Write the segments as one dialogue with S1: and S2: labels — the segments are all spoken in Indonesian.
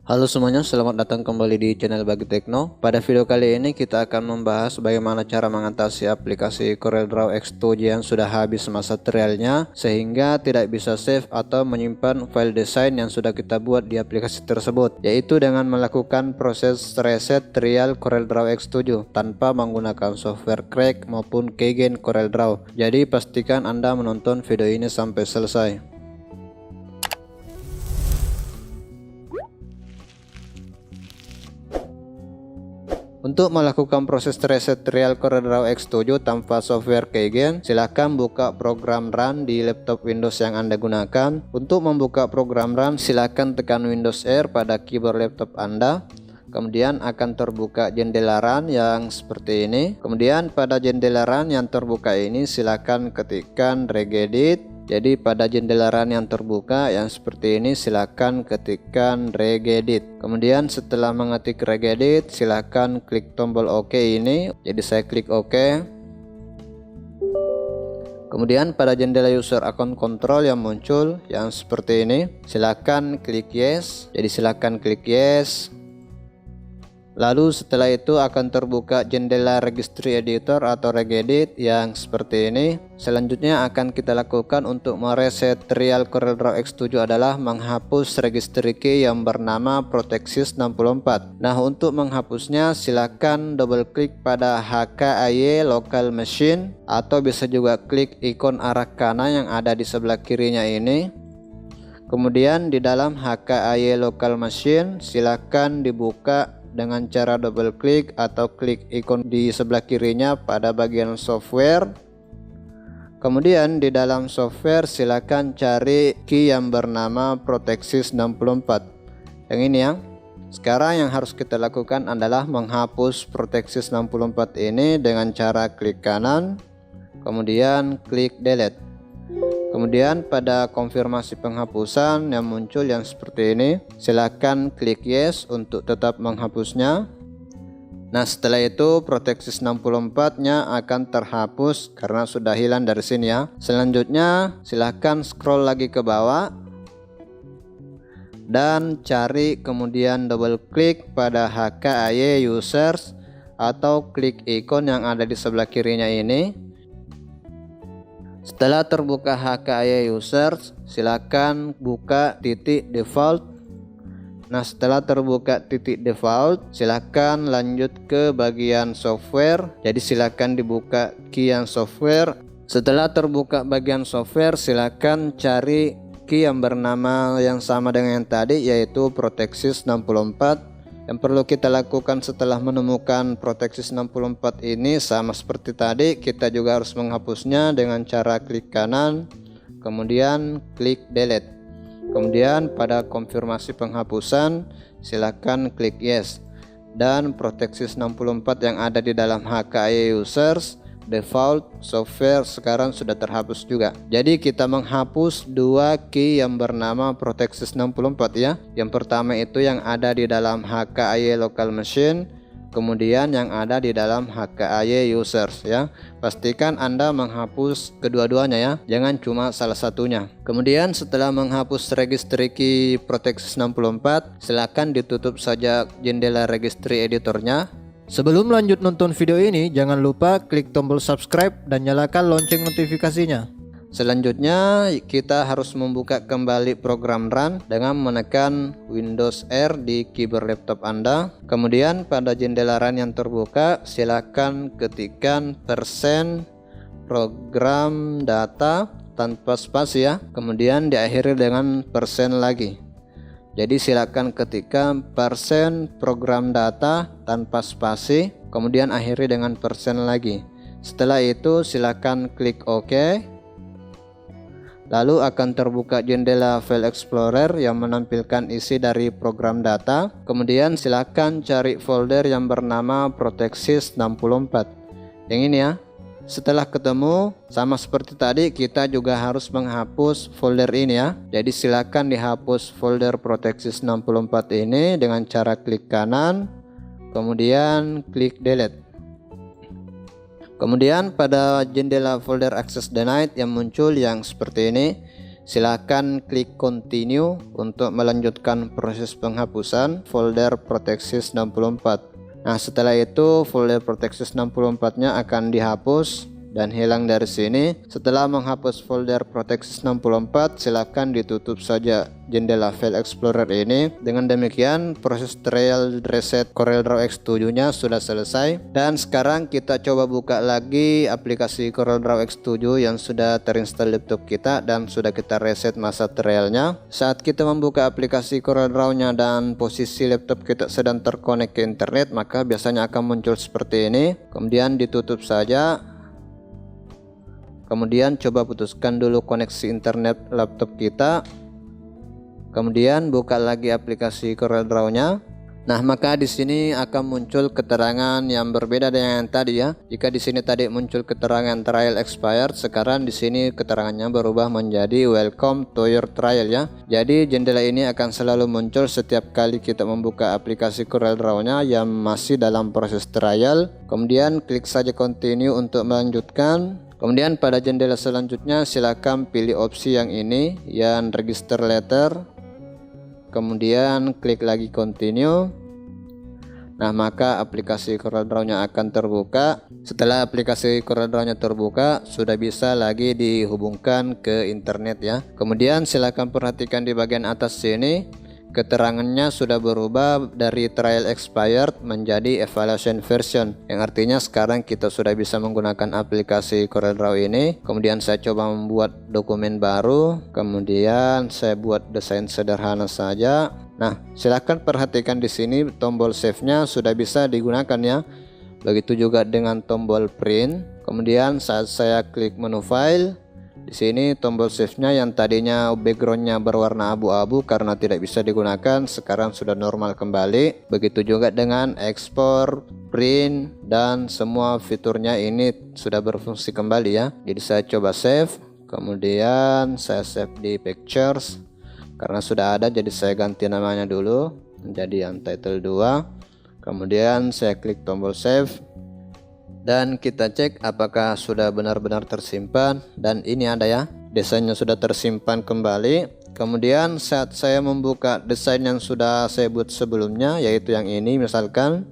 S1: Halo semuanya, selamat datang kembali di channel Bagi Tekno. Pada video kali ini kita akan membahas bagaimana cara mengatasi aplikasi CorelDRAW X2 yang sudah habis masa trialnya sehingga tidak bisa save atau menyimpan file desain yang sudah kita buat di aplikasi tersebut, yaitu dengan melakukan proses reset trial CorelDRAW X7 tanpa menggunakan software Crack maupun Keygen CorelDRAW. Jadi pastikan Anda menonton video ini sampai selesai. Untuk melakukan proses reset trial CorelDRAW X7 tanpa software Keygen, silahkan buka program Run di laptop Windows yang Anda gunakan. Untuk membuka program Run, silahkan tekan Windows R pada keyboard laptop Anda. Kemudian akan terbuka jendela Run yang seperti ini. Kemudian pada jendela Run yang terbuka ini silahkan ketikkan regedit. Jadi pada jendela Run yang terbuka yang seperti ini silakan ketikkan regedit. Kemudian setelah mengetik regedit silakan klik tombol OK ini. Jadi saya klik OK. Kemudian pada jendela user account control yang muncul yang seperti ini silakan klik yes. Jadi silakan klik yes. Lalu setelah itu akan terbuka jendela registry editor atau regedit yang seperti ini. Selanjutnya akan kita lakukan untuk mereset trial CorelDRAW X7 adalah menghapus registry key yang bernama Protexis 64. Nah, untuk menghapusnya silakan double klik pada HKAY local machine atau bisa juga klik ikon arah kanan yang ada di sebelah kirinya ini. Kemudian di dalam HKAY local machine silakan dibuka dengan cara double klik atau klik ikon di sebelah kirinya pada bagian software. Kemudian di dalam software silakan cari key yang bernama Protexis 64. Yang ini ya. Sekarang yang harus kita lakukan adalah menghapus Protexis 64 ini dengan cara klik kanan, kemudian klik delete. Kemudian pada konfirmasi penghapusan yang muncul yang seperti ini, silakan klik yes untuk tetap menghapusnya. Nah, setelah itu Protexis 64-nya akan terhapus karena sudah hilang dari sini ya. Selanjutnya silakan scroll lagi ke bawah dan cari kemudian double klik pada HKAY users atau klik ikon yang ada di sebelah kirinya ini. Setelah terbuka HKAY users, silakan buka titik default. Nah, setelah terbuka titik default, silakan lanjut ke bagian software. Jadi silakan dibuka key yang software. Setelah terbuka bagian software, silakan cari key yang bernama yang sama dengan yang tadi, yaitu Protexis 64. Yang perlu kita lakukan setelah menemukan Protexis 64 ini sama seperti tadi, kita juga harus menghapusnya dengan cara klik kanan, kemudian klik delete. Kemudian pada konfirmasi penghapusan silakan klik yes. Dan Protexis 64 yang ada di dalam HKAY users default software sekarang sudah terhapus juga. Jadi kita menghapus dua key yang bernama Protexis 64 ya. Yang pertama itu yang ada di dalam HKAY local machine, kemudian yang ada di dalam HKAY users ya. Pastikan Anda menghapus kedua-duanya ya, jangan cuma salah satunya. Kemudian setelah menghapus registry key Protexis 64, silakan ditutup saja jendela registry editornya. Sebelum lanjut nonton video ini, jangan lupa klik tombol subscribe dan nyalakan lonceng notifikasinya. Selanjutnya, kita harus membuka kembali program Run dengan menekan Windows R di keyboard laptop Anda. Kemudian pada jendela Run yang terbuka, silakan ketikkan %program data tanpa spasi ya. Kemudian diakhiri dengan persen lagi. Jadi silakan ketikkan %program data tanpa spasi, kemudian akhiri dengan persen lagi. Setelah itu silakan klik OK. Lalu akan terbuka jendela File Explorer yang menampilkan isi dari program data. Kemudian silakan cari folder yang bernama Protexis 64. Yang ini ya. Setelah ketemu, sama seperti tadi, kita juga harus menghapus folder ini ya. Jadi silakan dihapus folder Protexis 64 ini dengan cara klik kanan, kemudian klik delete. Kemudian pada jendela folder access denied yang muncul yang seperti ini, silakan klik continue untuk melanjutkan proses penghapusan folder Protexis 64. Nah, setelah itu folder Protexis 64-nya akan dihapus dan hilang dari sini. Setelah menghapus folder Protexis 64, silakan ditutup saja jendela File Explorer ini. Dengan demikian proses trial reset CorelDRAW X7 nya sudah selesai, dan sekarang kita coba buka lagi aplikasi CorelDRAW X7 yang sudah terinstall laptop kita dan sudah kita reset masa trialnya. Saat kita membuka aplikasi CorelDRAW nya dan posisi laptop kita sedang terkonek ke internet, maka biasanya akan muncul seperti ini. Kemudian ditutup saja. Kemudian coba putuskan dulu koneksi internet laptop kita. Kemudian buka lagi aplikasi CorelDRAW-nya. Nah, maka di sini akan muncul keterangan yang berbeda dengan yang tadi ya. Jika di sini tadi muncul keterangan trial expired, sekarang di sini keterangannya berubah menjadi welcome to your trial ya. Jadi jendela ini akan selalu muncul setiap kali kita membuka aplikasi CorelDRAW-nya yang masih dalam proses trial. Kemudian klik saja continue untuk melanjutkan. Kemudian pada jendela selanjutnya silakan pilih opsi yang ini, yang register letter. Kemudian klik lagi continue. Nah, maka aplikasi CorelDRAW-nya akan terbuka. Setelah aplikasi CorelDRAW-nya terbuka, sudah bisa lagi dihubungkan ke internet ya. Kemudian silakan perhatikan di bagian atas sini. Keterangannya sudah berubah dari trial expired menjadi evaluation version, yang artinya sekarang kita sudah bisa menggunakan aplikasi CorelDRAW ini. Kemudian saya coba membuat dokumen baru, kemudian saya buat desain sederhana saja. Nah, silahkan perhatikan di sini tombol save-nya sudah bisa digunakan ya. Begitu juga dengan tombol print. Kemudian saat saya klik menu file, di sini tombol save-nya yang tadinya background-nya berwarna abu-abu karena tidak bisa digunakan, sekarang sudah normal kembali. Begitu juga dengan ekspor, print, dan semua fiturnya ini sudah berfungsi kembali ya. Jadi saya coba save, kemudian saya save di pictures. Karena sudah ada, jadi saya ganti namanya dulu menjadi Untitled 2. Kemudian saya klik tombol save. Dan kita cek apakah sudah benar-benar tersimpan, dan ini ada ya, desainnya sudah tersimpan kembali. Kemudian saat saya membuka desain yang sudah saya buat sebelumnya, yaitu yang ini misalkan,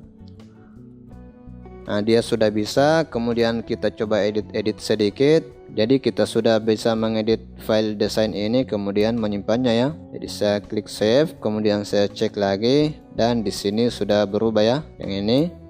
S1: nah dia sudah bisa. Kemudian kita coba edit sedikit. Jadi kita sudah bisa mengedit file desain ini kemudian menyimpannya ya. Jadi saya klik save, kemudian saya cek lagi, dan di sini sudah berubah ya. Yang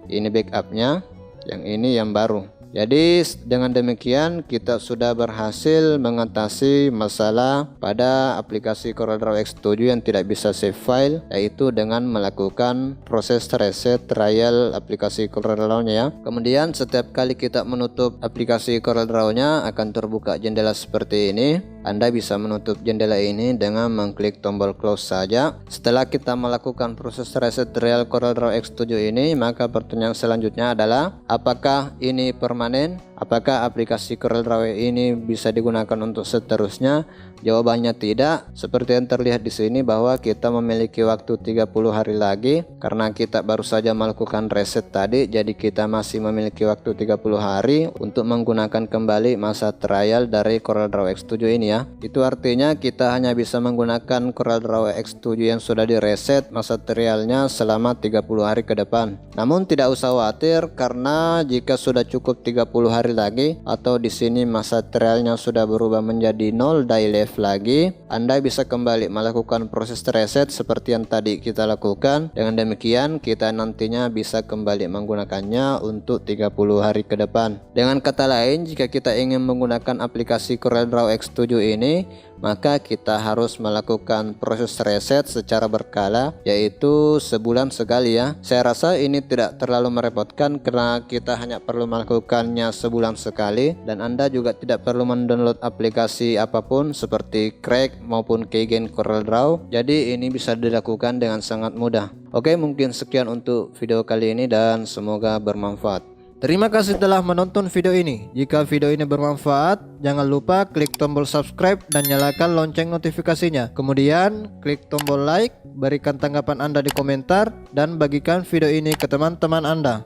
S1: ini backupnya. Yang ini yang baru. Jadi dengan demikian kita sudah berhasil mengatasi masalah pada aplikasi CorelDRAW X7 yang tidak bisa save file, yaitu dengan melakukan proses reset trial aplikasi CorelDRAW-nya ya. Kemudian setiap kali kita menutup aplikasi CorelDRAW-nya akan terbuka jendela seperti ini. Anda bisa menutup jendela ini dengan mengklik tombol close saja. Setelah kita melakukan proses reset trial CorelDRAW X7 ini, maka pertanyaan selanjutnya adalah apakah ini permanen? Apakah aplikasi CorelDRAW ini bisa digunakan untuk seterusnya? Jawabannya tidak. Seperti yang terlihat di sini bahwa kita memiliki waktu 30 hari lagi karena kita baru saja melakukan reset tadi, jadi kita masih memiliki waktu 30 hari untuk menggunakan kembali masa trial dari CorelDRAW X7 ini ya. Itu artinya kita hanya bisa menggunakan CorelDRAW X7 yang sudah direset masa trialnya selama 30 hari ke depan. Namun tidak usah khawatir, karena jika sudah cukup 30 hari lagi atau di sini masa trialnya sudah berubah menjadi 0 day left lagi, Anda bisa kembali melakukan proses reset seperti yang tadi kita lakukan. Dengan demikian kita nantinya bisa kembali menggunakannya untuk 30 hari ke depan. Dengan kata lain, jika kita ingin menggunakan aplikasi CorelDRAW X7 ini, maka kita harus melakukan proses reset secara berkala, yaitu sebulan sekali ya. Saya rasa ini tidak terlalu merepotkan karena kita hanya perlu melakukannya sebulan sekali, dan Anda juga tidak perlu mendownload aplikasi apapun seperti Crack maupun Keygen CorelDRAW. Jadi ini bisa dilakukan dengan sangat mudah. Oke, mungkin sekian untuk video kali ini dan semoga bermanfaat. Terima kasih telah menonton video ini. Jika video ini bermanfaat, jangan lupa klik tombol subscribe dan nyalakan lonceng notifikasinya. Kemudian klik tombol like, berikan tanggapan Anda di komentar, dan bagikan video ini ke teman-teman Anda.